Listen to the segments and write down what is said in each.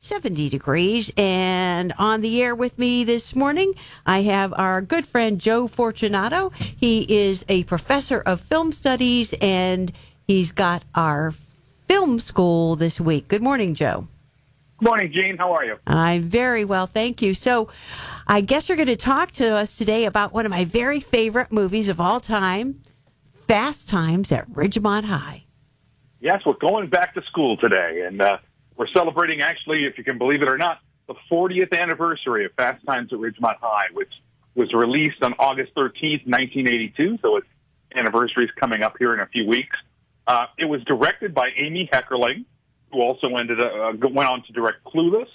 70 degrees. And on the air with me this morning, I have our good friend Joe Fortunato. He is a professor of film studies, and he's got our film school this week. Good morning, Joe. Good morning, Gene. How are you? I'm very well, thank you. So I guess you're going to talk to us today about one of my very favorite movies of all time, Fast Times at Ridgemont High. Yes, we're going back to school today, and we're celebrating, actually, if you can believe it or not, the 40th anniversary of Fast Times at Ridgemont High, which was released on August 13th, 1982, so its anniversary is coming up here in a few weeks. It was directed by Amy Heckerling, who also went on to direct Clueless.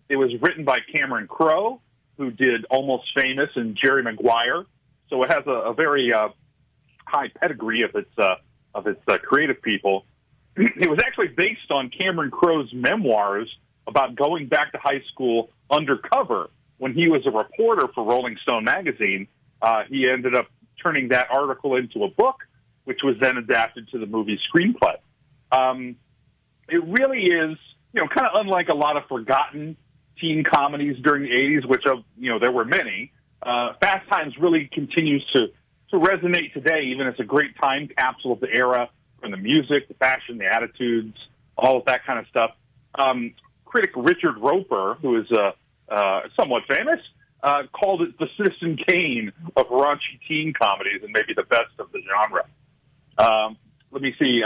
It was written by Cameron Crowe, who did Almost Famous and Jerry Maguire. So it has a very high pedigree of its creative people. It was actually based on Cameron Crowe's memoirs about going back to high school undercover when he was a reporter for Rolling Stone magazine. He ended up turning that article into a book, which was then adapted to the movie screenplay. It really is, kind of unlike a lot of forgotten teen comedies during the 80s, which, there were many. Fast Times really continues to resonate today, even as a great time capsule of the era, from the music, the fashion, the attitudes, all of that kind of stuff. Critic Richard Roper, who is somewhat famous, called it the Citizen Kane of raunchy teen comedies and maybe the best of the genre. Let me see.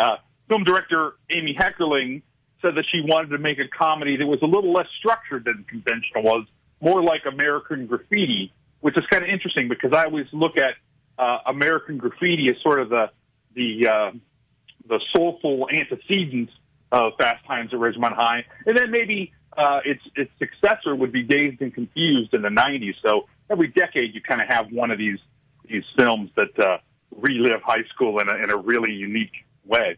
Film director Amy Heckerling said that she wanted to make a comedy that was a little less structured than conventional was, more like American Graffiti, which is kind of interesting because I always look at American Graffiti as sort of the soulful antecedent of Fast Times at Ridgemont High, and then maybe its successor would be Dazed and Confused in the 90s. So every decade you kind of have one of these films that relive high school in a really unique way.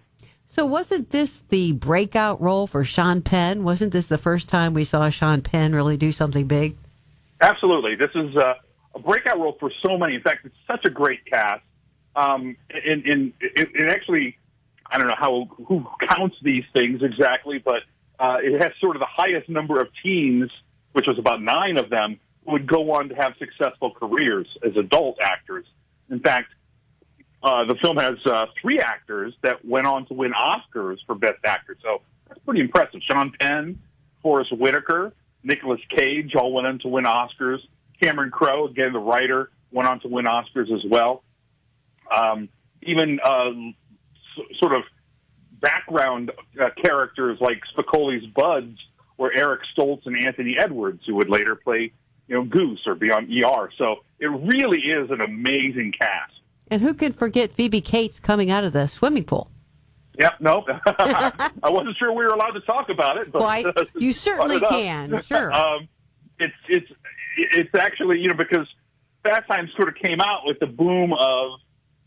So wasn't this the breakout role for Sean Penn? Wasn't this the first time we saw Sean Penn really do something big? Absolutely. This is a breakout role for so many. In fact, it's such a great cast. And it actually, I don't know who counts these things exactly, but it has sort of the highest number of teens, which was about 9 of them, who would go on to have successful careers as adult actors. In fact, the film has 3 actors that went on to win Oscars for Best Actor. So that's pretty impressive. Sean Penn, Forrest Whitaker, Nicolas Cage all went on to win Oscars. Cameron Crowe, again, the writer, went on to win Oscars as well. Even sort of background characters like Spicoli's Buds were Eric Stoltz and Anthony Edwards, who would later play, Goose or be on ER. So it really is an amazing cast. And who could forget Phoebe Cates coming out of the swimming pool? Yep, no. I wasn't sure we were allowed to talk about it. But, well, you certainly can, sure. It's actually, because Fast Times sort of came out with the boom of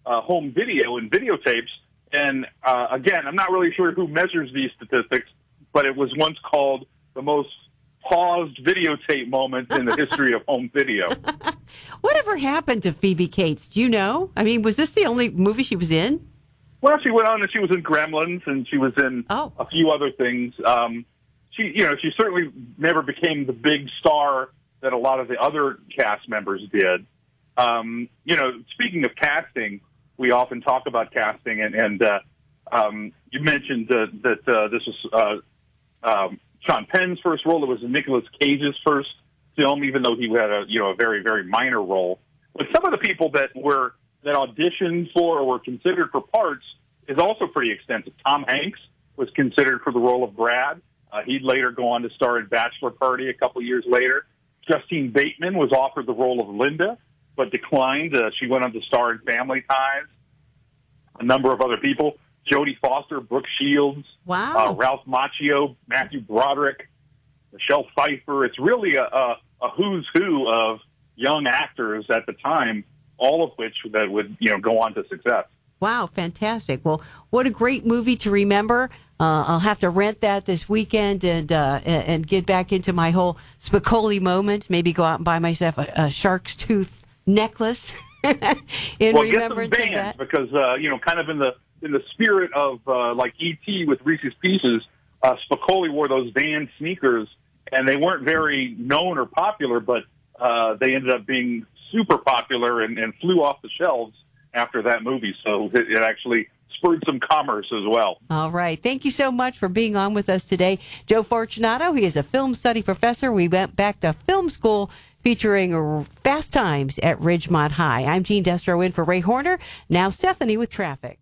home video and videotapes. And again, I'm not really sure who measures these statistics, but it was once called the most paused videotape moment in the history of home video. Whatever happened to Phoebe Cates? Do you know? I mean, was this the only movie she was in? Well, she went on and she was in Gremlins and she was in a few other things. She certainly never became the big star that a lot of the other cast members did. Speaking of casting, we often talk about casting, and you mentioned that this was Sean Penn's first role. It was Nicolas Cage's first film, even though he had a very, very minor role. But some of the people that auditioned for or were considered for parts is also pretty extensive. Tom Hanks was considered for the role of Brad. He'd later go on to star in Bachelor Party a couple years later. Justine Bateman was offered the role of Linda, but declined. She went on to star in Family Ties. A number of other people: Jodie Foster, Brooke Shields, Ralph Macchio, Matthew Broderick, Michelle Pfeiffer. It's really a who's who of young actors at the time, all of which that would go on to success. Wow, fantastic! Well, what a great movie to remember. I'll have to rent that this weekend and get back into my whole Spicoli moment. Maybe go out and buy myself a shark's tooth necklace in remembrance of that. Because kind of in the spirit of like E.T. with Reese's Pieces, Spicoli wore those Vans sneakers, and they weren't very known or popular, but they ended up being super popular and flew off the shelves after that movie. So it actually spurred some commerce as well. All right. Thank you so much for being on with us today. Joe Fortunato, he is a film study professor. We went back to film school featuring Fast Times at Ridgemont High. I'm Jean Destro in for Ray Horner. Now Stephanie with traffic.